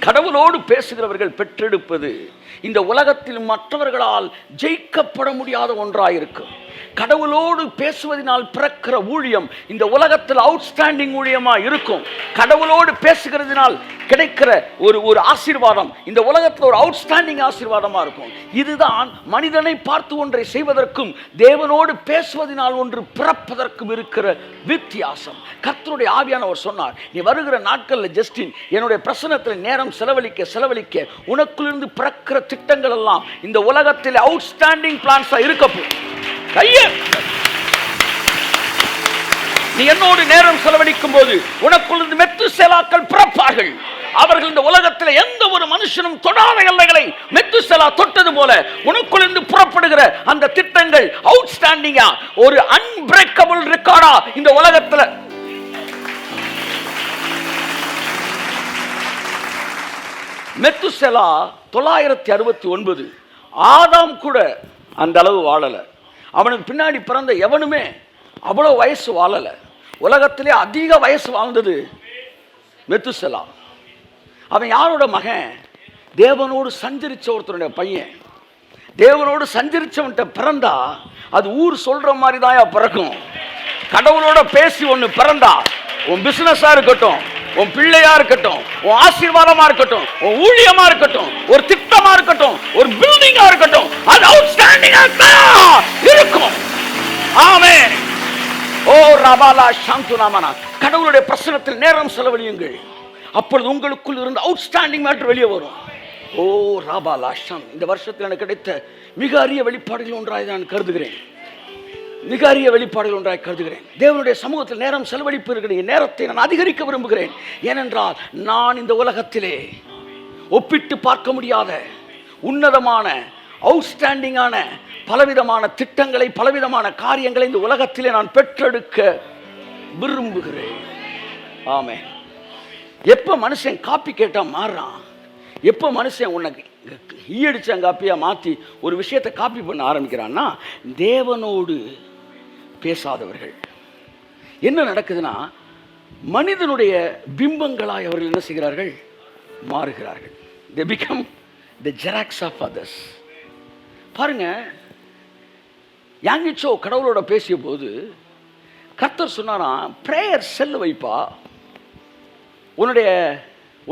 கடவுளோடு பேசுகிறவர்கள் பெற்றெடுப்பது இந்த உலகத்தில் மற்றவர்களால் ஜெயிக்கப்பட முடியாத ஒன்றாயிருக்கும். கடவுளோடு பேசுவதனால் பிறக்கிற ஊழியம் இந்த உலகத்தில் அவுட்ஸ்டாண்டிங் ஊழியமா இருக்கும். கடவுளோடு பேசுகிறதுனால் கிடைக்கிற ஒரு ஆசீர்வாதம் இந்த உலகத்தில் ஒரு அவுட்ஸ்டாண்டிங் ஆசீர்வாதமா இருக்கும். இதுதான் மனிதனை பார்த்து ஒன்றை செய்வதற்கும் தேவனோடு பேசுவதனால் ஒன்று பிறப்பதற்கும் இருக்கிற வித்தியாசம். கர்த்தருடைய ஆவியானவர் சொன்னார், நீ வருகிற நாட்களில் ஜஸ்டின் என்னுடைய பிரசன்னத்தில் நேரம் செலவழிக்க உனக்குள்ளிருந்து பிறக்கிற திட்டங்கள் எல்லாம் இந்த உலகத்தில் அவுட்ஸ்டாண்டிங் பிளான்ஸா இருக்கப்படும். நீ என்னோடு நேரம் செலவழிக்கும் போது உனக்குள்ளிருந்து மெத்துசேலாக்கள் பிறப்பார்கள். அவர்கள் இந்த உலகத்தில் எந்த ஒரு மனுஷனும் தொடாத எல்லைகளை மெத்துசேலா தொட்டது போல உனக்குள்ளிருந்து புறப்படுகிற அந்த திட்டங்கள் அவுட்ஸ்டாண்டிங்கா, ஒரு அன்பிரேக்கபிள் ரெக்கார்டா இந்த உலகத்தில். மெத்துசேலா 969, ஆதாம் கூட அந்த அளவு வாழல. அவனுக்கு பின்னாடி பிறந்த எவனுமே அவ்வளோ வயசு வாழலை. உலகத்திலே அதிக வயசு வாழ்ந்தது மெத்துசேலா. அவன் யாரோட மகன்? தேவனோடு சஞ்சரிச்ச ஒருத்தருடைய பையன். தேவனோடு சஞ்சரிச்சவன்கிட்ட பிறந்தா அது ஊர் சொல்ற மாதிரி தான் பிறக்கும். கடவுளோட பேசி ஒன்று பிறந்தா, உன் பிசினஸா இருக்கட்டும், உன் பிள்ளையா இருக்கட்டும், உன் ஆசீர்வாதமா இருக்கட்டும், உன் ஊழியமா இருக்கட்டும், ஒரு திட்டமா இருக்கட்டும், ஒரு பில்டிங்கா இருக்கட்டும், அது அவுட்ஸ்டாண்டிங்கா இருக்கும். ஆமென். ஓ ரபாலா சாந்துனாமனா, கடவுளுடைய பிரசன்னத்தில் நேரம் செலவழியுங்கள். அப்பொழுது உங்களுக்குள் இருந்து அவுட்ஸ்டாண்டிங் மேட்டர் வெளியே வரும். ஓ ரபாலா ஷாம். இந்த வருஷத்தில் எனக்கு கிடைத்த மிக அரிய வெளிப்பாடுகள் ஒன்றாய் நான் கருதுகிறேன். தேவனுடைய சமூகத்தில் நேரம் செலவழிப்பு இருக்கிற நேரத்தை நான் அதிகரிக்க விரும்புகிறேன். ஏனென்றால் நான் இந்த உலகத்திலே ஒப்பிட்டு பார்க்க முடியாத உன்னதமான அவுட்ஸ்டாண்டிங்கான பலவிதமான திட்டங்களை, பலவிதமான காரியங்களை இந்த உலகத்திலே நான் பெற்றெடுக்க விரும்புகிறேன். ஆமென். எப்போ மனுஷன் காப்பி கேட்டால் மாறுறான், எப்போ மனுஷன் உனக்கு ஈயடிச்ச காப்பியா மாற்றி ஒரு விஷயத்தை காப்பி பண்ண ஆரம்பிக்கிறான்னா, தேவனோடு பேசாதவர்கள். என்ன நடக்குதுன்னா, மனிதனுடைய பிம்பங்களாய் அவர்கள் என்ன செய்கிறார்கள்? மாறுகிறார்கள். They become the xerox of others. பாருங்க, யாங்கிச்சோ கடவுளோட பேசிய போது கர்த்தர் சொன்னாராம், பிரேயர் செல் வைப்பா.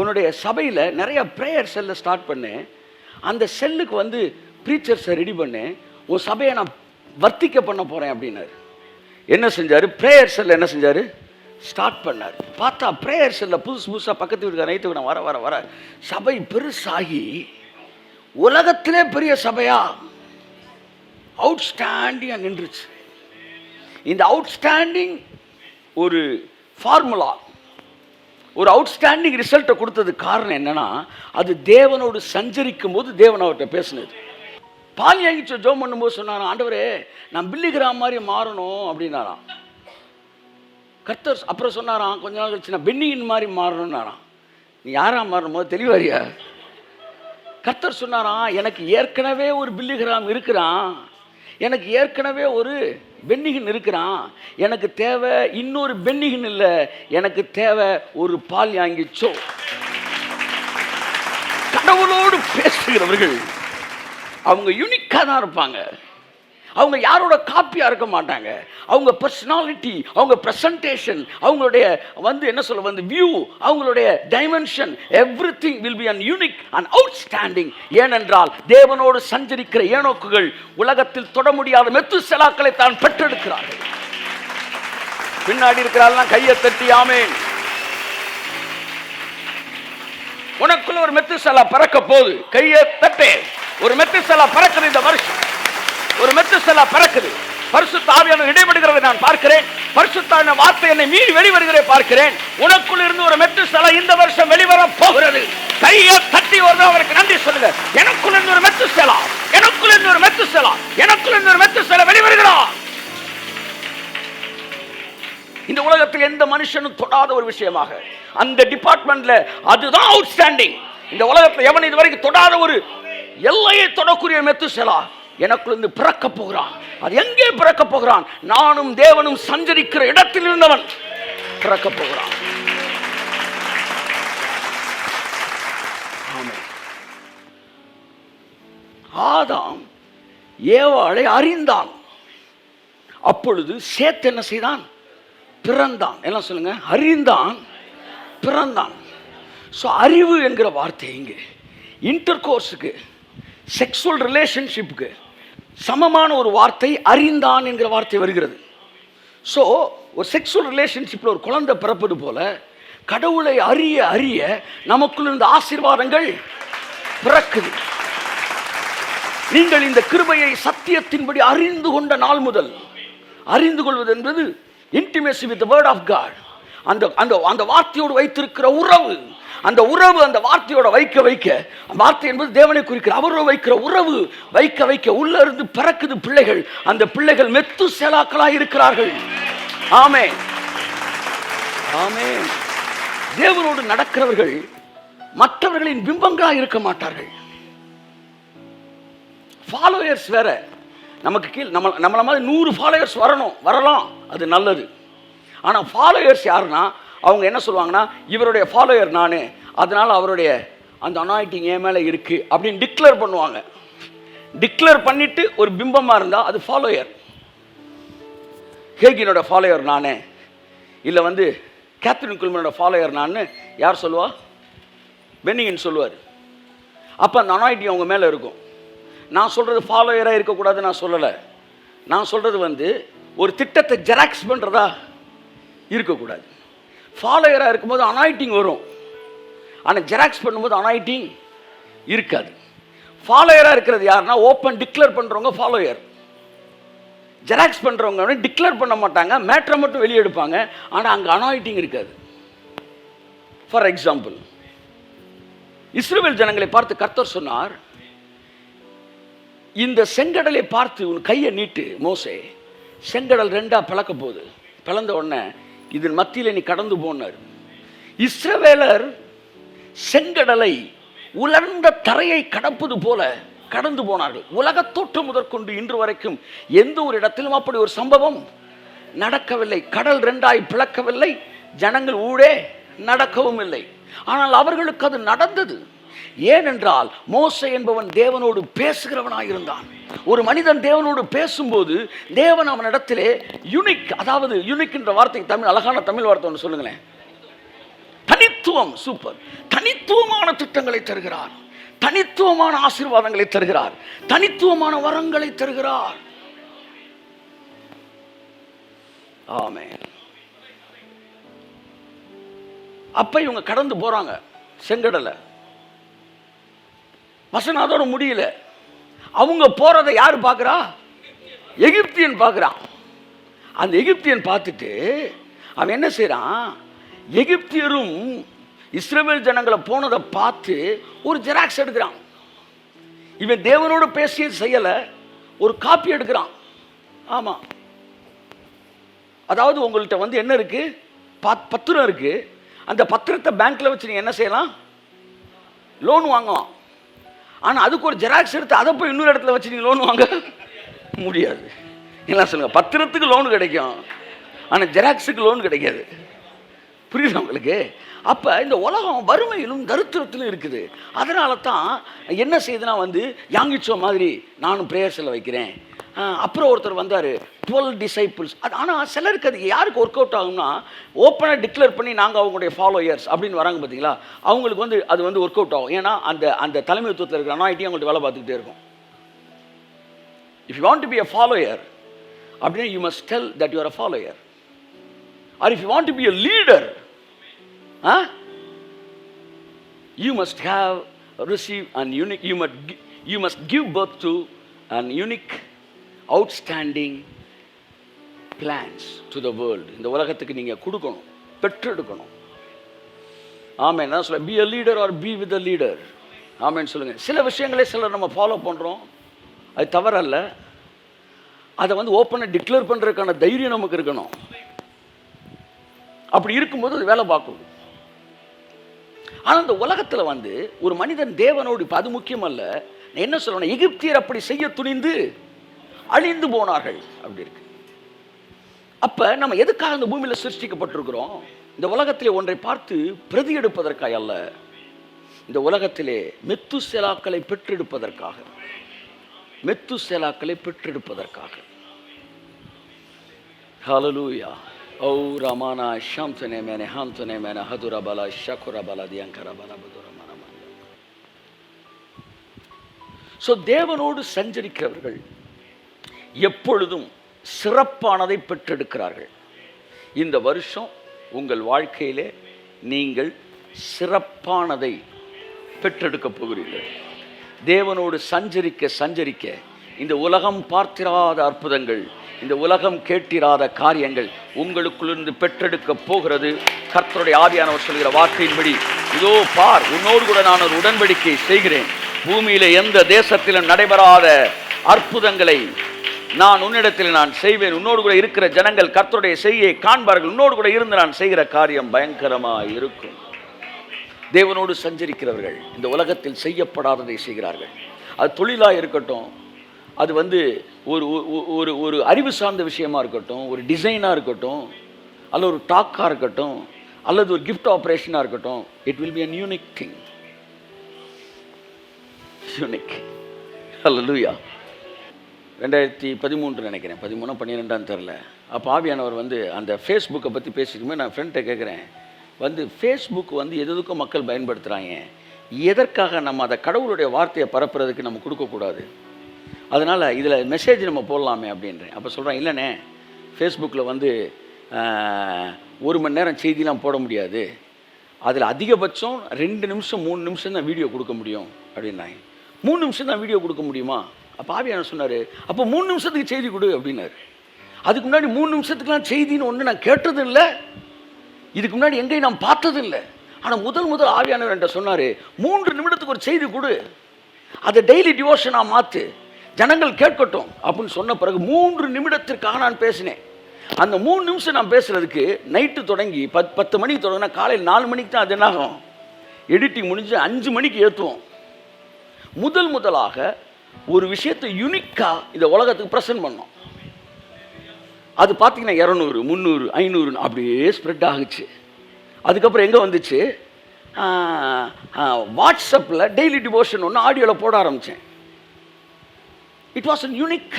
உன்னுடைய சபையில் நிறைய ப்ரேயர் செல்லை ஸ்டார்ட் பண்ணு. அந்த செல்லுக்கு வந்து ப்ரீச்சர்ஸை ரெடி பண்ணு. உன் சபையை நான் வர்த்திக்க பண்ண போகிறேன் அப்படின்னாரு. என்ன செஞ்சார்? ப்ரேயர் செல்லை என்ன செஞ்சார்? ஸ்டார்ட் பண்ணார். பார்த்தா ப்ரேயர் செல்லை புதுசாக பக்கத்து வீட்டுக்கு நைட்டு விட வர சபை பெருசாகி உலகத்திலே பெரிய சபையா அவுட்ஸ்டாண்டிங்காக நின்றுச்சு. இந்த அவுட்ஸ்டாண்டிங் ஒரு ஃபார்முலா, ஒரு அவுட்ஸ்டாண்டிங் ரிசல்ட்டை கொடுத்தது காரணம் என்னன்னா, அது தேவனோடு சஞ்சரிக்கும் போது தேவன் அவர்கிட்ட பேசினது. பால் யாங்கிச்சோ ஜோம் பண்ணும்போது சொன்னாராம், ஆண்டவரே நான் பில்லிகிராம் மாதிரி மாறணும் அப்படின்னாராம். கர்த்தர் அப்புறம் சொன்னாராம், கொஞ்ச நாள் கழிச்சு நான் பென்னியின் மாதிரி மாறணும்னாராம். நீ யாரா மாறணும் போது தெளிவாரியா? கர்த்தர் சொன்னாராம், எனக்கு ஏற்கனவே ஒரு பில்லிகிராம் இருக்கிறான், எனக்கு ஏற்கனவே ஒரு பென்னிகன் இருக்கிறான், எனக்கு தேவை இன்னொரு பென்னிகன் இல்லை, எனக்கு தேவை ஒரு பால் யாங்கிச்சோ. கடவுளோடு பேசுகிறவர்கள் அவங்க யூனிக்காக தான் இருப்பாங்க. அவங்க யாரோட காப்பியாக இருக்க மாட்டாங்க. அவங்க பர்சனாலிட்டி, அவங்க ப்ரெசன்டேஷன், அவங்களுடைய என்ன சொல்ல வியூ, அவங்களுடைய dimension, everything will be an unique and outstanding. ஏனென்றால் தேவனோடு சஞ்சரிக்கிற ஏனோக்குகள் உலகத்தில் தொட முடியாத மெத்துசேலாக்களை தான் பெற்றெடுக்கிறார்கள். பின்னாடி இருக்கிறார்கள் கையை தட்டி ஆமென். உனக்குள்ள ஒரு மெத்துசேலா பறக்க போகுது, கையை தட்டே. ஒரு மெத்துசேலா பறக்குது இந்த வருஷம், ஒரு மெத்துசேலா பறக்குது. பரிசுத்த ஆவியானவர் இடைபடுகிறதை நான் பார்க்கிறேன். பரிசுத்த வார்த்தை என்னை மீறி வெளிவருகிறதை பார்க்கிறேன். உனக்குள் இருந்து ஒரு மெத்துசேலா இந்த வருஷம் வெளிவர போகிறது. கையை தட்டி அவருக்கு நன்றி சொல்லுங்க. எனக்குள் இருந்து ஒரு மெத்துசேலா, எனக்குள் இருந்து ஒரு மெத்துசேலா, எனக்குள் இருந்து ஒரு மெத்துசேலா வெளிவருகிறார். இந்த உலகத்தில் எந்த மனுஷனும் தொடாத ஒரு விஷயமாக அந்த டிபார்ட்மெண்ட்ல அதுதான் அவுட்ஸ்டாண்டிங். இந்த உலகத்தில் எவன் இதுவரைக்கும் தொடாத ஒரு எல்லையை தொடக்கூடிய மெத்துசேலா எனக்குள்ள பிறக்க போகிறான். அது எங்கே பிறக்க போகிறான்? நானும் தேவனும் சஞ்சரிக்கிற இடத்தில் இருந்தவன் பிறக்க போகிறான். ஆமென். ஆதாம் ஏவாளை அறிந்தான். அப்பொழுது சேத் என்ன செய்தான்? பிறந்தான். எல்லாம் சொல்லுங்க, அறிந்தான், பிறந்தான். ஸோ அறிவு என்கிற வார்த்தை இங்கே இன்டர்கோர்ஸுக்கு, செக்ஸுவல் ரிலேஷன்ஷிப்புக்கு சமமான ஒரு வார்த்தை அறிந்தான் என்கிற வார்த்தை வருகிறது. ஸோ ஒரு செக்ஸுவல் ரிலேஷன்ஷிப்பில் ஒரு குழந்தை பிறப்பது போல கடவுளை அறிய அறிய நமக்குள்ள இருந்த ஆசீர்வாதங்கள் பிறக்குது. நீங்கள் இந்த கிருபையை சத்தியத்தின்படி அறிந்து கொண்ட நாள் முதல், அறிந்து கொள்வது என்பது intimacy with the word of God, அந்த அந்த அந்த வார்த்தையோடு வைத்திருக்கிற உறவு, அந்த உறவு அந்த வார்த்தையோட வைக்க வைக்க, வார்த்தை என்பது தேவனை குறிக்கிற, அவரோடு வைக்கிற உறவு வைக்க வைக்க உள்ள இருந்து பிறக்குது பிள்ளைகள். அந்த பிள்ளைகள் மெத்து சேலாக்களாய் இருக்கிறார்கள். ஆமென், ஆமென். தேவனோடு நடக்கிறவர்கள் மற்றவர்களின் பிம்பங்களாக இருக்க மாட்டார்கள். ஃபாலோயர்ஸ் வேற, நமக்கு கீழ் நம்மள மாதிரி 100 ஃபாலோயர்ஸ் வரலாம், அது நல்லது. ஆனால் ஃபாலோயர்ஸ் யாருன்னா, அவங்க என்ன சொல்லுவாங்கன்னா, இவருடைய ஃபாலோயர் நான், அதனால அவருடைய அந்த அனாயிட்டிங் என் மேலே இருக்குது அப்படின்னு டிக்ளேர் பண்ணுவாங்க. டிக்ளேர் பண்ணிட்டு ஒரு பிம்பமாக இருந்தால் அது ஃபாலோயர். ஹேகினோட ஃபாலோயர் நான், இல்லை வந்து கேத்ரின் குல்மனோட ஃபாலோயர் நான் யார் சொல்லுவா? பென்னிகன் சொல்லுவார். அப்போ அந்த அனாயிட்டிங் அவங்க மேலே இருக்கும். நான் சொல்கிறது ஃபாலோயராக இருக்கக்கூடாது நான் சொல்லலை. நான் சொல்கிறது வந்து ஒரு திட்டத்தை ஜெராக்ஸ் பண்ணுறதா இருக்கக்கூடாது. ஃபாலோயராக இருக்கும்போது அனாயிட்டிங் வரும், ஆனால் ஜெராக்ஸ் பண்ணும்போது அனாயிட்டிங் இருக்காது. ஃபாலோயராக இருக்கிறது யாருன்னா ஓப்பன் டிக்ளேர் பண்ணுறவங்க ஃபாலோயர். ஜெராக்ஸ் பண்ணுறவங்க டிக்ளேர் பண்ண மாட்டாங்க, மேட்ரை மட்டும் வெளியே எடுப்பாங்க, ஆனால் அங்கே அனாயிட்டிங் இருக்காது. ஃபார் எக்ஸாம்பிள், இஸ்ரவேல் ஜனங்களை பார்த்து கர்த்தர் சொன்னார், இந்த செங்கடலை பார்த்து உன் கையை நீட்டு மோசே, செங்கடல் 2 பிளக்க போகுது. பிளந்த உடனே இதன் மத்தியில் நீ கடந்து போனார். இஸ்ரவேலர் செங்கடலை உலர்ந்த தரையை கடப்பது போல கடந்து போனார்கள். உலகத்தோற்றம் முதற்கொண்டு இன்று வரைக்கும் எந்த ஒரு இடத்திலும் அப்படி ஒரு சம்பவம் நடக்கவில்லை. கடல் 2 பிளக்கவில்லை, ஜனங்கள் ஊடே நடக்கவும் இல்லை. ஆனால் அவர்களுக்கு அது நடந்தது. ஏனென்றால் மோசே என்பவன் தேவனோடு பேசுகிறவனாயிருந்தான். ஒரு மனிதன் தேவனோடு பேசும்போது தேவன் அவனிடத்திலே யூனிக், அதாவது யூனிக் என்ற வார்த்தைக்கு தமிழ், அழகான தமிழ் வார்த்தை ஒன்று சொல்லுங்களேன். தனித்துவம். சூப்பர். தனித்துவமான திட்டங்களை தருகிறார், தனித்துவமான ஆசீர்வாதங்களை தருகிறார், தனித்துவமான வரங்களை தருகிறார். ஆமென். அப்ப இவங்க கடந்து போறாங்க செங்கடலை. வசனம் அதோட முடியல. அவங்க போறதை யாரு பார்க்கிறா? எகிப்தியன் பார்க்கிறான். அந்த எகிப்தியன் பார்த்துட்டு அவன் என்ன செய்யறான்? எகிப்தியரும் இஸ்ரவேல் ஜனங்களை போனதை பார்த்து ஒரு ஜெராக்ஸ் எடுக்கிறான். இவன் தேவனோடு பேசிய செய்யல, ஒரு காப்பி எடுக்கிறான். ஆமா, அதாவது உங்கள்கிட்ட வந்து என்ன இருக்கு? பத்திரம் இருக்கு. அந்த பத்திரத்தை பேங்க்ல வச்சு நீங்க என்ன செய்யலாம்? லோன் வாங்கலாம். ஆனால் அதுக்கு ஒரு ஜெராக்ஸ் எடுத்து அதை போய் இன்னொரு இடத்துல வச்சு நீங்கள் லோன் வாங்க முடியாது. என்ன சொல்லுங்க? பத்திரத்துக்கு லோன் கிடைக்கும், ஆனால் ஜெராக்ஸுக்கு லோன் கிடைக்காது. புரியுது உங்களுக்கு? அப்போ இந்த உலகம் வறுமையிலும் தரித்திரத்திலும் இருக்குது. அதனால தான் என்ன செய்யுதுன்னா வந்து யாங்கிச்சோ மாதிரி நானும் ப்ரேயர்ஸில் வைக்கிறேன். அப்புறம் ஒருத்தர் வந்தார் 12 டிசைபிள்ஸ். அது ஆனால் சிலருக்கு அது யாருக்கு ஒர்க் அவுட் ஆகும்னா, ஓப்பனாக டிக்ளேர் பண்ணி நாங்கள் அவங்களுடைய ஃபாலோயர்ஸ் அப்படின்னு வராங்க பார்த்தீங்களா, அவங்களுக்கு வந்து அது வந்து ஒர்க் அவுட் ஆகும். ஏன்னா அந்த அந்த தலைமைத்துவத்தில் இருக்கிற அனாயிட்டி அவங்கள்ட்ட வேலை பார்த்துக்கிட்டே இருக்கும். If you want to be a follower அப்படின்னா you must tell that you are a follower. Or if you want to be a leader, you must have received an unique, you must give birth to an unique, outstanding plans to the world. இந்த உலகத்துக்கு நீங்க கொடுக்கணும், பெற்றெடுக்கணும். ஆமென். நான் சொல்ல be a leader or be with a leader. ஆமென் சொல்லுங்க. சில விஷயங்களை சிலர் நம்ம ஃபாலோ பண்றோம், அது தவறல்ல. அதை வந்து ஓப்பனாக டிக்ளேர் பண்றதுக்கான தைரியம் நமக்கு இருக்கணும். அப்படி இருக்கும்போது அது வேலை பார்க்கும். ஆனால் இந்த உலகத்தில் வந்து ஒரு மனிதன் தேவனோடு, இப்போ அது முக்கியம் அல்ல, என்ன சொல்லணும், எகிப்தியர் அப்படி செய்ய துணிந்து அழிந்து போனார்கள் அப்படி இருக்கு. அப்ப நம்ம எதுக்காக இந்த பூமியில் சிருஷ்டிக்கப்பட்டிருக்கிறோம்? இந்த உலகத்திலே ஒன்றை பார்த்து பிரதி எடுப்பதற்காக அல்ல, இந்த உலகத்திலே மெத்துசெலாக்களை பெற்றெடுப்பதற்காக, மெத்துசெலாக்களை பெற்றெடுப்பதற்காக. ஹல்லேலூயா. ஓ ரமானா ஷம்தனே மேனே ஹம்தனே மேனே ஹதுரபல ஷகுரபல தியங்கரபல பதுரமனம. ஸோ தேவனோடு சஞ்சரிக்கிறவர்கள் எப்பொழுதும் சிறப்பானதை பெற்றெடுக்கிறார்கள். இந்த வருஷம் உங்கள் வாழ்க்கையிலே நீங்கள் சிறப்பானதை பெற்றெடுக்கப் போகிறீர்கள். தேவனோடு சஞ்சரிக்க சஞ்சரிக்க இந்த உலகம் பார்த்திராத அற்புதங்கள், இந்த உலகம் கேட்டிராத காரியங்கள் உங்களுக்குள்ளிருந்து பெற்றெடுக்க போகிறது. கர்த்தருடைய ஆவியானவர் சொல்கிற வார்த்தையின்படி, இதோ பார், உன்னோடு கூட நான் ஒரு உடன்படிக்கை செய்கிறேன். பூமியில எந்த தேசத்திலும் நடைபெறாத அற்புதங்களை நான் உன்னிடத்தில் நான் செய்வேன். உன்னோடு கூட இருக்கிற ஜனங்கள் கர்த்தருடைய செய்யை காண்பார்கள். உன்னோடு கூட இருந்து நான் செய்கிற காரியம் பயங்கரமாக இருக்கும். தேவனோடு சஞ்சரிக்கிறவர்கள் இந்த உலகத்தில் செய்யப்படாததை செய்கிறார்கள். அது தொழிலாக இருக்கட்டும், அது ஒரு ஒரு ஒரு அறிவு சார்ந்த விஷயமா இருக்கட்டும், ஒரு டிசைனாக இருக்கட்டும், அல்லது ஒரு டாக்காக இருக்கட்டும், அல்லது ஒரு கிஃப்ட் ஆப்ரேஷனாக இருக்கட்டும், it will be an unique thing. Unique. Hallelujah. 2013 நினைக்கிறேன், 13-12 தெரில. அப்போ ஆவியானவர் அந்த ஃபேஸ்புக்கை பற்றி பேசிக்குமே நான் ஃப்ரெண்ட்டை கேட்குறேன், ஃபேஸ்புக் எதுக்கும் மக்கள் பயன்படுத்துகிறாங்க, எதற்காக நம்ம அதை கடவுளுடைய வார்த்தையை பரப்புறதுக்கு நம்ம கொடுக்கக்கூடாது, அதனால் இதில் மெசேஜ் நம்ம போடலாமே அப்படின்றேன். அப்போ சொல்கிறேன், இல்லைண்ணே, ஃபேஸ்புக்கில் 1 மணி நேரம் செய்திலாம் போட முடியாது, அதில் அதிகபட்சம் 2 நிமிஷம் 3 நிமிஷம் தான் வீடியோ கொடுக்க முடியும் அப்படின்னாங்க. 3 நிமிஷம் தான் வீடியோ கொடுக்க முடியுமா? அப்போ ஆவியானவர் சொன்னார், அப்போ 3 நிமிஷத்துக்கு செய்தி கொடு அப்படின்னாரு. அதுக்கு முன்னாடி 3 நிமிஷத்துக்குலாம் செய்தின்னு ஒன்று நான் கேட்டது இல்லை, இதுக்கு முன்னாடி எங்கேயும் நான் பார்த்தது இல்லை. ஆனால் முதல் ஆவியானவர் என்கிட்ட சொன்னார், 3 நிமிடத்துக்கு ஒரு செய்தி கொடு, அதை டெய்லி டிவோஷனாக மாற்று, ஜனங்கள் கேட்கட்டும் அப்படின்னு சொன்ன பிறகு 3 நிமிடத்திற்காக நான் பேசினேன். அந்த 3 நிமிஷம் நான் பேசுகிறதுக்கு நைட்டு தொடங்கி 10 மணிக்கு தொடங்கினா காலையில் 4 மணிக்கு தான் அது என்னாகும், எடிட்டிங் முடிஞ்சு 5 மணிக்கு ஏற்றுவோம். முதலாக ஒரு விஷயத்தை யூனிக்காக இந்த உலகத்துக்கு ப்ரெசென்ட் பண்ணோம். அது பார்த்தீங்கன்னா 200, 300, 500 அப்படியே ஸ்ப்ரெட் ஆகுச்சு. அதுக்கப்புறம் எங்கே வந்துச்சு, வாட்ஸ்அப்பில் டெய்லி டிவோஷன் ஒன்று ஆடியோவில் போட ஆரம்பித்தேன். It was an unique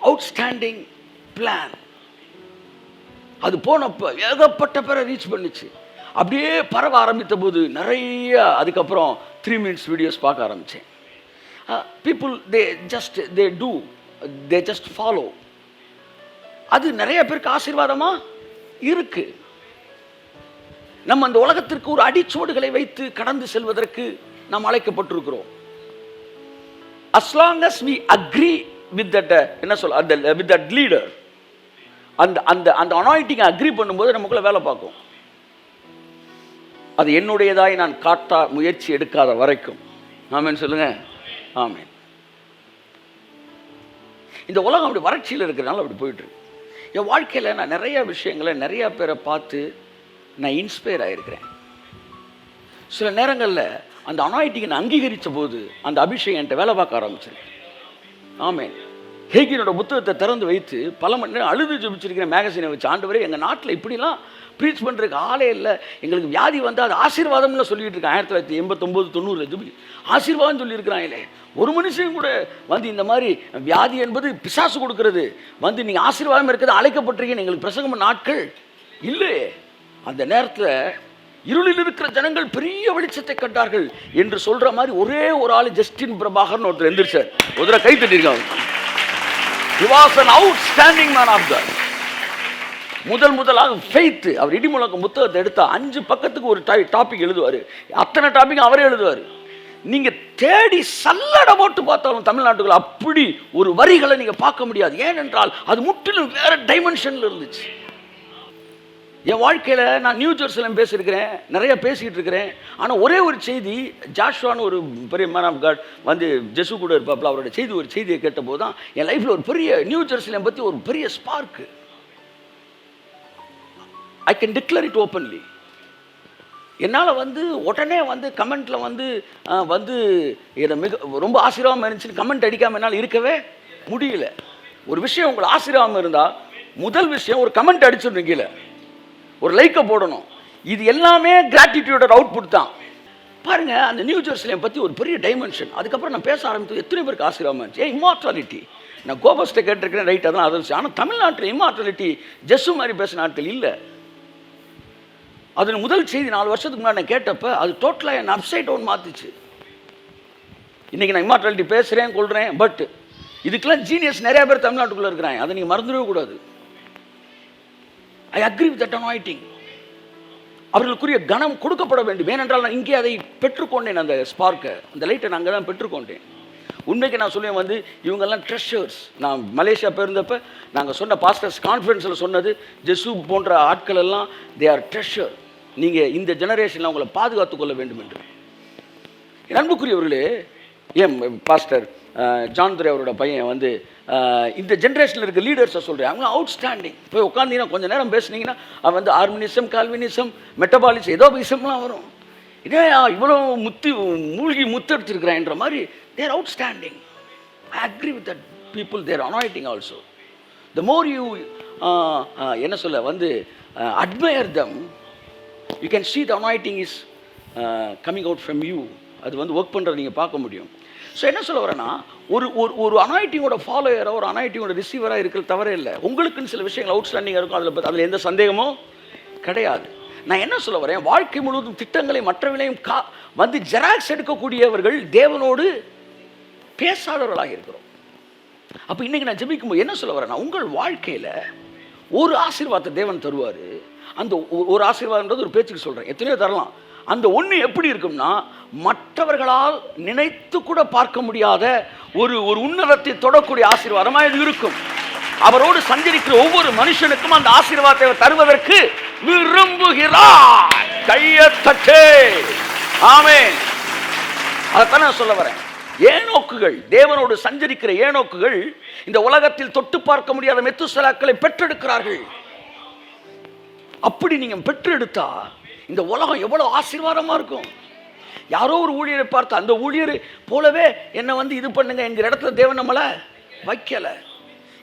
outstanding plan. அது போனப்போ ஏகப்பட்ட பேரை ரீச் பண்ணிச்சு. அப்படியே பரவ ஆரம்பித்த போது நிறைய, அதுக்கப்புறம் 3 minutes வீடியோஸ் பார்க்க ஆரம்பித்தேன். People they just follow. அது நிறைய பேருக்கு ஆசீர்வாதமாக இருக்கு. நம்ம அந்த உலகத்திற்கு ஒரு அடிச்சுவடுகளை வைத்து கடந்து செல்வதற்கு நாம் அழைக்கப்பட்டிருக்கிறோம். as long as we agree with that, என்ன சொல்ல, with that leader, அந்த anointing அக்ரி பண்ணும்போது நமக்குள்ள வேலை பார்க்கும். அது என்னுடையதாய் நான் காட்ட முயற்சி எடுக்காத வரைக்கும். ஆமென் சொல்லுங்க. ஆமென். இந்த உலகம் அப்படி வறட்சியில் இருக்கிறனால அப்படி போயிட்டு இருக்கு. என் வாழ்க்கையில் நான் நிறைய விஷயங்களை நிறைய பேரை பார்த்து நான் இன்ஸ்பயர் ஆகிருக்கிறேன். சில நேரங்களில் அந்த அனாயிட்டிங்கை நான் அங்கீகரித்த போது அந்த அபிஷேகம் என்கிட்ட வேலை பார்க்க ஆரம்பிச்சிருக்கு. ஆமென். ஹேகினோட புத்தகத்தை திறந்து வைத்து பல மணி நேரம் அழுது ஜெபிச்சிருக்கிறேன். மேகசினை வச்சு, ஆண்டவரே எங்கள் நாட்டில் இப்படிலாம் ப்ரீச் பண்ணுறதுக்கு ஆளே இல்லை, எங்களுக்கு வியாதி வந்தால் அது ஆசீர்வாதம்னு சொல்லிட்டு இருக்கேன். 1989-90 ஜூபிலி ஆசீர்வாதம் சொல்லியிருக்கிறாங்களே. ஒரு மனுஷன் கூட இந்த மாதிரி வியாதி என்பது பிசாசு கொடுக்கறது, நீங்கள் ஆசீர்வாதம் இருக்கிறது அழைக்கப்பட்டிருக்கீங்க, எங்களுக்கு பிரசங்கம் நாட்கள் இல்லை. அந்த நேரத்தில் இருளில் இருக்கிற ஜனங்கள் பெரிய வெளிச்சத்தை கண்டார்கள் என்று சொல்கிற மாதிரி ஒரே ஒரு ஆள் ஜஸ்டின் பிரபாகர்னு ஒருத்தர் எந்திரிச்சார். ஒரு கை தட்டியிருக்காங்க. He was an outstanding man of God. முதலாக ஃபெய்த். அவர் இடிமுழக்கம் புத்தகத்தை எடுத்தால் 5 பக்கத்துக்கு ஒரு டாபிக் எழுதுவார். அத்தனை டாபிக் அவரே எழுதுவார். நீங்கள் தேடி சல்லடை போட்டு பார்த்தாலும் தமிழ்நாட்டுக்குள்ள அப்படி ஒரு வரிகளை நீங்கள் பார்க்க முடியாது. ஏனென்றால் அது முற்றிலும் வேற டைமென்ஷனில் இருந்துச்சு. என் வாழ்க்கையில் நான் நியூ ஜெருசலேம் பேசியிருக்கிறேன், நிறைய பேசிக்கிட்டு இருக்கிறேன். ஆனால் ஒரே ஒரு செய்தி, ஜாஷுவான்னு ஒரு பெரிய மேன் ஆஃப் காட் ஜெசு கூட இருப்பாப்புல, அவரோட ஒரு செய்தியை கேட்டபோது தான் என் லைஃப்பில் ஒரு பெரிய நியூ ஜெருசலேம் பற்றி ஒரு பெரிய spark. I can declare it openly. என்னால் உடனே கமெண்ட்டில் என்னை ரொம்ப ஆசீர்வாதமாக இருந்துச்சுன்னு கமெண்ட் அடிக்காமல் என்னால் இருக்கவே முடியல. ஒரு விஷயம் உங்களை ஆசீர்வாதமாக இருந்தால் முதல் விஷயம் ஒரு கமெண்ட் அடிச்சுடுறீங்கல்ல, ஒரு லைக்கை போடணும். இது எல்லாமே கிராட்டிடியூடோட அவுட்புட் தான். பாருங்க, அந்த நியூ ஜெருசலேம் பற்றி ஒரு பெரிய டைமென்ஷன். அதுக்கப்புறம் நான் பேச ஆரம்பித்து எத்தனை பேருக்கு ஆசீர்வாதம் இருந்துச்சு. இம்மார்டாலிட்டி நான் கோபஸ்ட்டை கேட்டிருக்கிறேன், ரைட், அதான் அதிர்ச்சி. ஆனால் தமிழ்நாட்டில் இம்மார்டாலிட்டி ஜெஸ்ஸு மாதிரி பேசின நாட்கள் இல்லை. அதில் முதல் செய்தி 4 வருஷத்துக்கு முன்னாடி நான் கேட்டப்போ அது டோட்டலாக என் அப்சைட் டவுன் மாற்றிச்சு. இன்றைக்கி நான் இம்மார்டாலிட்டி பேசுகிறேன் கொள்கிறேன், பட் இதுக்கெல்லாம் ஜீனியஸ் நிறைய பேர் தமிழ்நாட்டுக்குள்ளே இருக்கிறாங்க. அதை நீங்கள் மறந்துடவே கூடாது. ஐ அக்ரி வித் தட் அனாயிண்டிங். அவர்களுக்குரிய கனம் கொடுக்கப்பட வேண்டும். ஏனென்றால் நான் இங்கே அதை பெற்றுக்கொண்டேன். அந்த ஸ்பார்க்கை, அந்த லைட்டை நான் அங்கே தான் பெற்றுக்கொண்டேன். உண்மைக்கு நான் சொல்லுவேன், வந்து இவங்கெல்லாம் ட்ரெஷர்ஸ். நான் மலேசியா போயிருந்தப்போ நாங்கள் சொன்ன பாஸ்டர்ஸ் கான்ஃபரன்ஸில் சொன்னது, ஜெசு போன்ற ஆட்கள் எல்லாம் தே ஆர் ட்ரெஷர். நீங்கள் இந்த ஜெனரேஷனில் அவங்களை பாதுகாத்து கொள்ள வேண்டும் என்று. என் அன்புக்குரியவர்களே, ஏன் பாஸ்டர் ஜான் துரை அவரோட பையன் வந்து இந்த ஜென்ரேஷனில் இருக்க லீடர்ஸை சொல்கிறேன், அவங்க அவுட்ஸ்டாண்டிங். போய் உட்காந்தீங்கன்னா கொஞ்சம் நேரம் பேசுனீங்கன்னா அவன் வந்து ஆர்மினிசம், கால்வினிசம், மெட்டபாலிசம், ஏதோ இசம்லாம் வரும். இதே இவ்வளோ மூழ்கி முத்தெடுத்துருக்கிறான்ற மாதிரி there outstanding. I agree with that people, their anointing also. The more you என்ன சொல்ல வந்து admire them, you can see the anointing is coming out from you. அது வந்து ஒர்க் பண்ணுறதை நீங்கள் பார்க்க முடியும். ஸோ என்ன சொல்ல வரேன்னா, ஒரு ஒரு அனாயிட்டிங்கோட ஃபாலோயராக, ஒரு அனாயிட்டிங்கோட ரிசீவராக இருக்கிறது தவறே இல்லை. உங்களுக்குன்னு சில விஷயங்கள் அவுட்ஸ்டாண்டிங்காக இருக்கும், அதில் எந்த சந்தேகமும் கிடையாது. நான் என்ன சொல்ல வரேன், வாழ்க்கை முழுவதும் திட்டங்களை மற்றவர்களையும் வந்து ஜெராக்ஸ் எடுக்கக்கூடியவர்கள் தேவனோடு பேசாதவர்களாக இருக்கிறோம். அப்போ இன்றைக்கி நான் ஜெபிக்கும்போது என்ன சொல்ல வரேன்னா, உங்கள் வாழ்க்கையில் ஒரு ஆசீர்வாதத்தை தேவன் தருவார். அந்த ஒரு ஆசீர்வாதம்ன்றது ஒரு பேச்சுக்கு சொல்கிறேன், எத்தனையோ தரலாம். அந்த ஒன்று எப்படி இருக்கும்னா, மற்றவர்களால் நினைத்து கூட பார்க்க முடியாத ஒரு உன்னதத்தை தொடக்கூடிய ஆசீர்வாதமாக இது இருக்கும். அவரோடு சஞ்சரிக்கிற ஒவ்வொரு மனுஷனுக்கும் அந்த ஆசீர்வாதத்தை தருவதற்கு விரும்புகிறார். கையத்தட்டே, ஆமென். அதைத்தான் நான் சொல்ல வரேன். ஏனோக்குகள், தேவனோடு சஞ்சரிக்கிற ஏனோக்குகள் இந்த உலகத்தில் தொட்டு பார்க்க முடியாத மெத்துசலாக்களை பெற்றெடுக்கிறார்கள். அப்படி நீங்க பெற்றெடுத்தா இந்த உலகம் எவ்வளவு ஆசீர்வாதமா இருக்கும். யாரோ ஒரு ஊழியரை பார்த்து அந்த ஊழியர் போலவே என்னை வந்து இது பண்ணுங்க என்கிற இடத்துல தேவன் நம்மளை வைக்கல.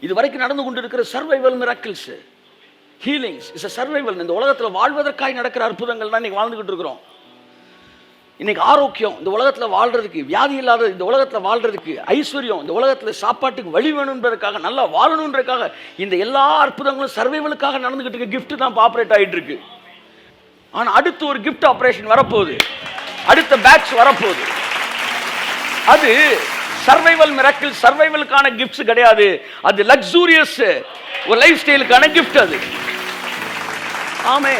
இது வரைக்கும் நடந்து கொண்டு இருக்கிற survival miracles, healings is a survival. இந்த உலகத்தில் வாழ்வதற்காக நடக்கிற அற்புதங்கள் தான் இன்னைக்கு வாழ்ந்துகிட்டு இருக்கிறோம். இன்னைக்கு ஆரோக்கியம், இந்த உலகத்தில் வாழ்றதுக்கு, வியாதி இல்லாத இந்த உலகத்தில் வாழ்றதுக்கு, ஐஸ்வர்யம், இந்த உலகத்தில் சாப்பாட்டுக்கு வழி வேணுன்றதுக்காக, நல்லா வாழணுன்றதுக்காக இந்த எல்லா அற்புதங்களும் சர்வைவலுக்காக நடந்துகிட்டு இருக்க கிஃப்ட் தான் ஆப்ரேட் ஆகிட்டு இருக்கு. ஆனால் அடுத்து ஒரு கிஃப்ட் ஆப்ரேஷன் வரப்போகுது, அடுத்த பேட்ச் வரப்போகுது. அது சர்வைவல் மிராக்கிள், சர்வைவலுக்கான கிஃப்ட்ஸ் கிடையாது. அது லக்ஸூரியஸ் ஒரு லைஃப் ஸ்டைலுக்கான கிஃப்ட் அது. ஆமே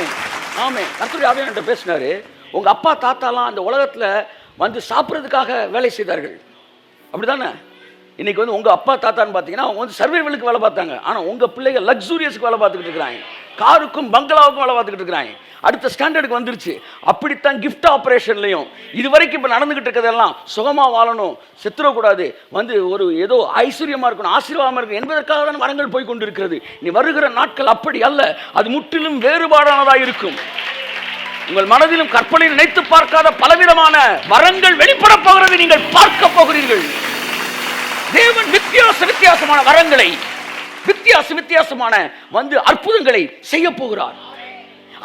ஆமே. கர்த்தருடைய ஆவியானவர் பேசினாரு, உங்க அப்பா தாத்தாலாம் அந்த உலகத்தில் வந்து சாப்பிட்றதுக்காக வேலை செய்தார்கள், அப்படிதானே? இன்னைக்கு வந்து உங்க அப்பா தாத்தான்னு பார்த்தீங்கன்னா அவங்க வந்து சர்வைவலுக்கு வேலை பார்த்தாங்க. ஆனால் உங்க பிள்ளைகள் லக்ஸூரியஸ்க்கு வேலை பார்த்துக்கிட்டு இருக்கிறாங்க, காருக்கும் பங்களாவுக்கும் வேலை பார்த்துக்கிட்டு இருக்கிறாங்க. அடுத்த ஸ்டாண்டர்டுக்கு வந்துருச்சு. அப்படித்தான் கிஃப்ட் ஆப்ரேஷன்லையும் இது வரைக்கும் இப்போ நடந்துகிட்டு இருக்கிறதெல்லாம் சுகமாக வாழணும், செத்துறக்கூடாது, வந்து ஒரு ஏதோ ஐஸ்வர்யமாக இருக்கணும், ஆசீர்வாதமாக இருக்கணும் என்பதற்காக தான் வரங்கள் போய் கொண்டு இருக்கிறது. நீ வருகிற நாட்கள் அப்படி அல்ல, அது முற்றிலும் வேறுபாடானதாக இருக்கும். உங்கள் மனதிலும் கற்பனை நினைத்து பார்க்காத பலவிதமான வரங்கள் வெளிப்பட போகிறது, நீங்கள் பார்க்க போகிறீர்கள். தேவன் வித்தியாசமான வரங்களை, வித்தியாசமான வந்து அற்புதங்களை செய்ய போகிறார்.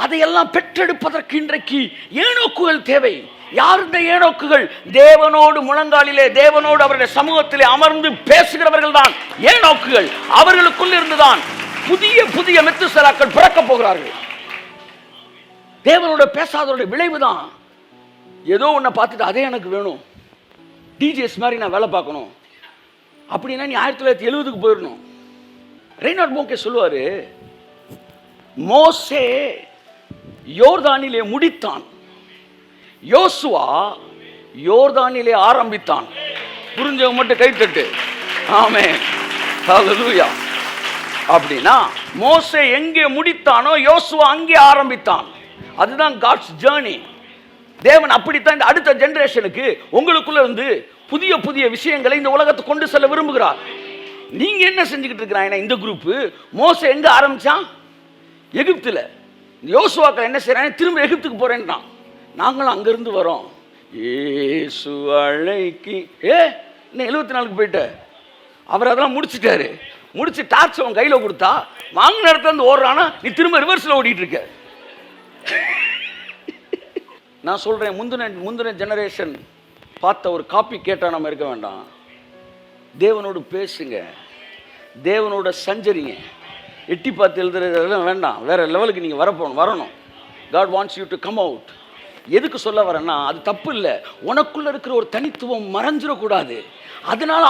அதையெல்லாம் பெற்றெடுப்பதற்கு இன்றைக்கு ஏனோக்குகள் தேவை. யார் இந்த ஏனோக்குகள்? தேவனோடு முழங்காலிலே, தேவனோடு அவருடைய சமூகத்திலே அமர்ந்து பேசுகிறவர்கள் தான் ஏனோக்குகள். அவர்களுக்குள் இருந்துதான் புதிய மெத்துசலாக்கள் பிறக்க போகிறார்கள். தேவனோட பேசாதவருடைய விளைவு தான் ஏதோ ஒன்றை பார்த்துட்டு அதே எனக்கு வேணும், டிஜிஎஸ் மாதிரி நான் வேலை பார்க்கணும் அப்படின்னா நீ 1970க்கு போயிடணும். ரெய்னார்ட் போங்கே சொல்லுவாரு, மோசே யோர்தானிலே முடித்தான், யோசுவா யோர்தானிலே ஆரம்பித்தான். புரிஞ்சவங்க மட்டும் கைத்தட்டு. ஆமென், ஹல்லேலூயா. அப்படின்னா மோசே எங்கே முடித்தானோ யோசுவா அங்கே ஆரம்பித்தான். அதுதான் காட்ஸ் ஜர்னி. தேவன் அப்படித்தான் இந்த அடுத்த ஜெனரேஷனுக்கு உங்களுக்குள்ள இருந்து புதிய விஷயங்களை இந்த உலகத்தை கொண்டு செல்ல விரும்புகிறார். நீங்க என்ன செஞ்சுக்கிட்டு இருக்கிறாங்க? இந்த குரூப் மோசே எங்க ஆரம்பிச்சான்? எகிப்துல. யோசுவாக்கள் என்ன செய்யறாங்க? திரும்ப எகிப்துக்கு போறேன்றான். நாங்களும் அங்கிருந்து வரோம். ஏசு அழைக்கி இன்னும் 74க்கு போயிட்ட. அவர் அதெல்லாம் முடிச்சுட்டாரு. முடிச்சு டார்ச் அவன் கையில கொடுத்தா வாங்கின இடத்துல இருந்து ஓடுறானா, நீ திரும்ப ரிவர்ஸ்ல ஓடிட்டு இருக்க. நான் சொல்கிறேன், முந்தின ஜெனரேஷன் பார்த்த ஒரு காப்பி கேட்டால் நம்ம இருக்க வேண்டாம். தேவனோடு பேசுங்க, தேவனோட சஞ்சரிங்க. எட்டி பார்த்து எழுதுறதெல்லாம் வேண்டாம். வேறு லெவலுக்கு நீங்கள் வரணும். God wants you to come out. எதுக்கு சொல்ல வரேன்னா, அது தப்பு இல்லை. உனக்குள்ள இருக்கிற ஒரு தனித்துவம் மறைஞ்சிடக்கூடாது. அதனால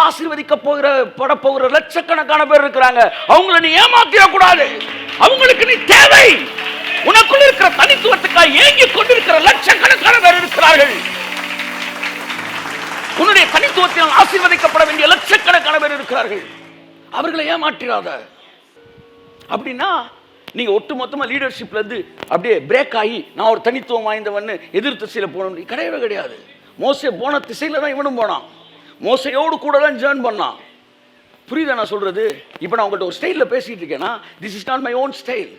படப்போகிற லட்சக்கணக்கான பேர் இருக்கிறாங்க. அவங்கள நீ ஏமாத்திடக்கூடாது. அவங்களுக்கு நீ தேவை. உனக்குள்ள இருக்கிற தனித்துவத்துக்காக ஏங்கி கொண்டிருக்கிற லட்சக்கணக்கான பேர் இருக்கிறார்கள். உன்னுடைய தனித்துவத்தினால் ஆசீர்வதிக்கப்பட வேண்டிய லட்சக்கணக்கான பேர் இருக்கிறார்கள். அவர்களை ஏமாற்றிடாத. அப்படின்னா நீங்க ஒட்டுமொத்தமா லீடர்ஷிப்ல இருந்து அப்படியே பிரேக் ஆகி நான் ஒரு தனித்துவம் வாய்ந்தவன் எதிர் திசையில போகணும் கிடையவே கிடையாது. மோசே போன திசையில தான் இவனும் போனான். மோசையோடு கூட தான் ஜாயின் பண்ணான். புரியுதா நான் சொல்றது? இப்போ நான் உங்கள்கிட்ட ஒரு ஸ்டைலில் பேசிட்டு இருக்கேன்னா, this is not my own style.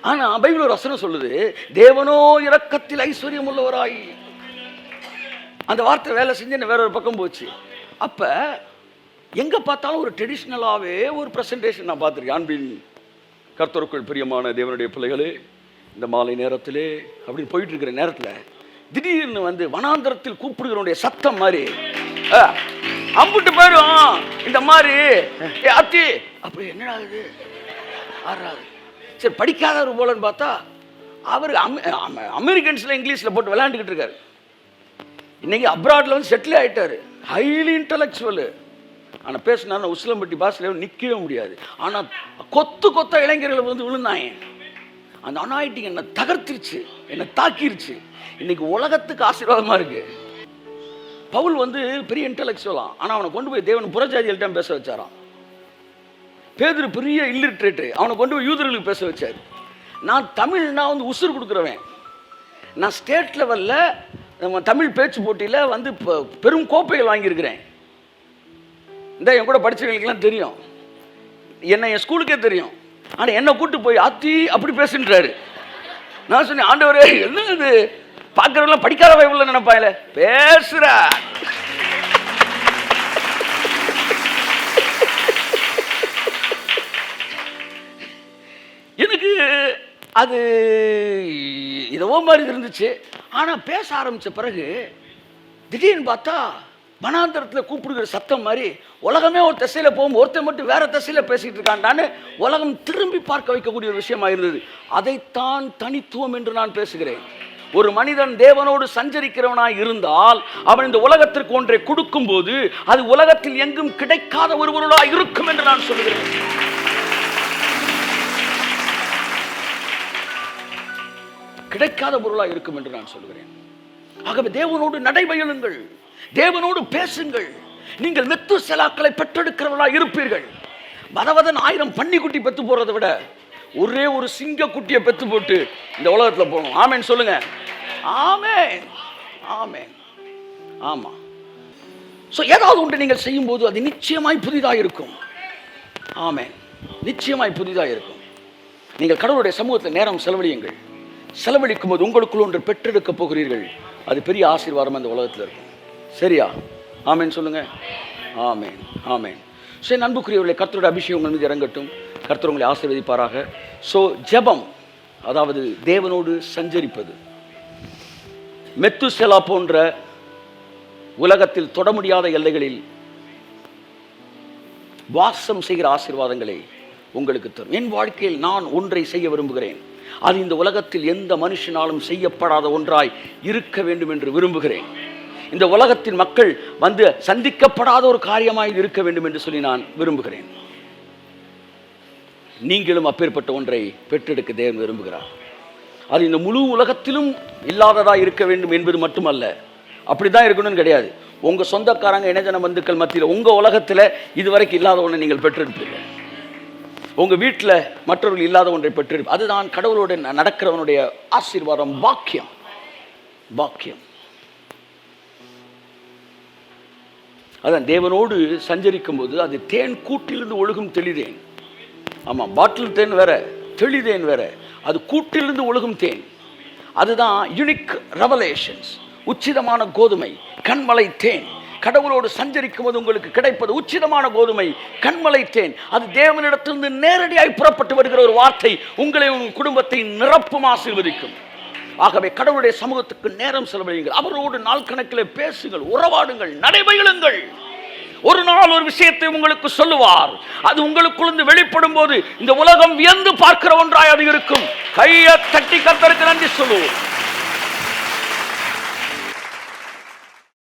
ஆனால் பைபிள் ஒரு வசனம் சொல்லுது, தேவனோ இரக்கத்தில் ஐஸ்வர்யம் உள்ளவராய். அந்த வார்த்தை வேலை செஞ்சு வேற ஒரு பக்கம் போச்சு. அப்போ எங்கே பார்த்தாலும் ஒரு ட்ரெடிஷ்னலாகவே ஒரு ப்ரெசன்டேஷன் நான் பார்த்துருக்கேன். அன்பின் கர்த்தருக்குள் பிரியமான தேவனுடைய பிள்ளைகளே, இந்த மாலை நேரத்திலே அப்படின்னு போயிட்டு இருக்கிற நேரத்தில் திடீர்னு வந்து வனாந்தரத்தில் கூப்பிடுகிறவனுடைய சத்தம் மாதிரி அம்புட்டு போயிடும். இந்த மாதிரி அத்தி அப்படி என்னடா இது ஆறாது. சரி, படிக்காதவர் போலன்னு பார்த்தா அவர் அமெரிக்கன்ஸில் இங்கிலீஷில் போட்டு விளையாண்டுக்கிட்டு இருக்காரு. இன்னைக்கு அப்ராட்ல வந்து செட்டில் ஆகிட்டாரு. Highly intellectual. ஆனால் பேசினா உசிலம்பட்டி பாஷையில் நிற்கவே முடியாது. ஆனால் கொத்த இளைஞர்கள் வந்து விழுந்தாங்க. அந்த அனாயிட்டிங் என்னை தகர்த்திருச்சு, என்னை தாக்கிருச்சு. இன்னைக்கு உலகத்துக்கு ஆசீர்வாதமாக இருக்கு. பவுல் வந்து பெரிய இன்டலெக்சுவலாம், ஆனால் அவனை கொண்டு போய் தேவன் புறஜாதிகள்கிட்ட பேச வச்சாராம். பேதுரு பெரிய இல்லிட்ரேட்டர், அவனை கொண்டு போய் யூதர்களுக்கு பேச வச்சார். நான் வந்து உசுறு கொடுக்குறவன். நான் ஸ்டேட் லெவலில் நம்ம தமிழ் பேச்சு போட்டியில் வந்து பெரும் கோப்பைகள் வாங்கியிருக்கிறேன். இந்த என் கூட படித்தவங்களுக்கெல்லாம் தெரியும், என்னை என் ஸ்கூலுக்கே தெரியும். ஆனால் என்னை கூப்பிட்டு போய் ஆத்தி அப்படி பேசுன்றாரு. நான் சொன்னேன், ஆண்டவரே என்ன இது, பார்க்குறவங்களாம் படிக்காத பைபிள் நினைப்பாங்களே, பேசுகிற எனக்கு அது இதோ மாதிரி இருந்துச்சு. ஆனால் பேச ஆரம்பித்த பிறகு திடீர்னு பார்த்தா வனாந்தரத்தில் கூப்பிடுகிற சத்தம் மாதிரி உலகமே ஒரு திசையில் போகும், ஒருத்தர் மட்டும் வேற திசையில் பேசிகிட்டு இருக்கான்டான்னு உலகம் திரும்பி பார்க்க வைக்கக்கூடிய ஒரு விஷயமாக இருந்தது. அதைத்தான் தனித்துவம் என்று நான் பேசுகிறேன். ஒரு மனிதன் தேவனோடு சஞ்சரிக்கிறவனாய் இருந்தால் அவன் இந்த உலகத்திற்கு ஒன்றை கொடுக்கும் போது அது உலகத்தில் எங்கும் கிடைக்காத ஒரு பொருளாய் இருக்கும் என்று நான் சொல்கிறேன். கிடைக்காத பொருளாக இருக்கும் என்று நான் சொல்கிறேன். ஆகவே தேவனோடு நடைபயணுங்கள், தேவனோடு பேசுங்கள். நீங்கள் மெத்துசெலாக்களை பெற்றெடுக்கிறவர்களாக இருப்பீர்கள். வதவதன் 1000 பன்னிக்குட்டி பெத்து போறதை விட ஒரே ஒரு சிங்க குட்டியை பெத்து போட்டு இந்த உலகத்தில் போகணும். ஆமேன் சொல்லுங்க. ஆமேன், ஆமேன். ஆமா. ஸோ ஏதாவது ஒன்று நீங்கள் செய்யும் போது அது நிச்சயமாய் புதிதாக இருக்கும். ஆமேன், நிச்சயமாய் புதிதாக இருக்கும். நீங்கள் கடவுளுடைய சமூகத்தில் நேரம் செலவழியுங்கள். செலவழிக்கும் போது உங்களுக்குள் ஒன்று பெற்றெடுக்க போகிறீர்கள். அது பெரிய ஆசீர்வாதம் அந்த உலகத்தில் இருக்கும். சரியா? ஆமேன் சொல்லுங்க. ஆமேன், ஆமேன். சரி, அன்புக்குரியவர்களே, கர்த்தருடைய அபிஷேகம் உங்கள் மீது இறங்கட்டும். கர்த்தர் உங்களை ஆசீர்வதிப்பாராக. ஸோ ஜெபம், அதாவது தேவனோடு சஞ்சரிப்பது, மெத்துசெலா போன்ற உலகத்தில் தொட முடியாத எல்லைகளில் வாசம் செய்கிற ஆசீர்வாதங்களை உங்களுக்கு தரும். என் வாழ்க்கையில் நான் ஒன்றை செய்ய விரும்புகிறேன். அது இந்த உலகத்தில் எந்த மனுஷனாலும் செய்யப்படாத ஒன்றாய் இருக்க வேண்டும் என்று விரும்புகிறேன். இந்த உலகத்தின் மக்கள் வந்து சந்திக்கப்படாத ஒரு காரியமாய் இருக்க வேண்டும் என்று சொல்லி நான் விரும்புகிறேன். நீங்களும் அப்பேற்பட்ட ஒன்றை பெற்றெடுக்க தேவன் விரும்புகிறார். அது இந்த முழு உலகத்திலும் இல்லாததா இருக்க வேண்டும் என்பது மட்டுமல்ல, அப்படிதான் இருக்கணும்னு கிடையாது. உங்க சொந்தக்காரங்க இணைஜன பந்துக்கள் மத்தியில் உங்க உலகத்தில் இதுவரைக்கும் இல்லாத ஒன்றை நீங்கள் பெற்றெடுப்பீர்கள். உங்க வீட்டில் மற்றவர்கள் இல்லாத ஒன்றை பெற்றெடுப்பு. அதுதான் கடவுளோட நடக்கிறவனுடைய ஆசீர்வாதம், பாக்கியம். பாக்கியம் அதான் தேவனோடு சஞ்சரிக்கும் போது அது தேன் கூட்டிலிருந்து ஒழுகும் தெளிதேன். ஆமாம், பாட்டில் தேன் வேற, தெளிதேன் வேற. அது கூட்டிலிருந்து ஒழுகும் தேன். அதுதான் யுனிக் ரெவலேஷன்ஸ். உச்சிதமான கோதுமை, கண்மலை தேன். கடவுளோடு சஞ்சரிக்கும் போது உங்களுக்கு கிடைப்பது உச்சிதமான கோதுமை, கண்மலை தேன். அது தேவனிடத்திலிருந்து நேரடியாய் புறப்பட்டு வருகிற ஒரு வார்த்தை உங்களை, உங்கள் குடும்பத்தை நிரப்பும், ஆசீர்வதிக்கும். ஆகவே கடவுளுடைய சமூகத்துக்கு நேரம் செலவழியுங்கள், அவரோடு நாள் கணக்கில் பேசுங்கள், உறவாடுங்கள், நடைபயிலுங்கள். ஒரு நாள் ஒரு விஷயத்தை உங்களுக்கு சொல்லுவார், அது உங்களுக்குள்ளிருந்து வெளிப்படும் போது இந்த உலகம் வியந்து பார்க்கிற ஒன்றாய் அது இருக்கும். கையை தட்டி கர்த்தருக்கு நன்றி சொல்லுவோம்.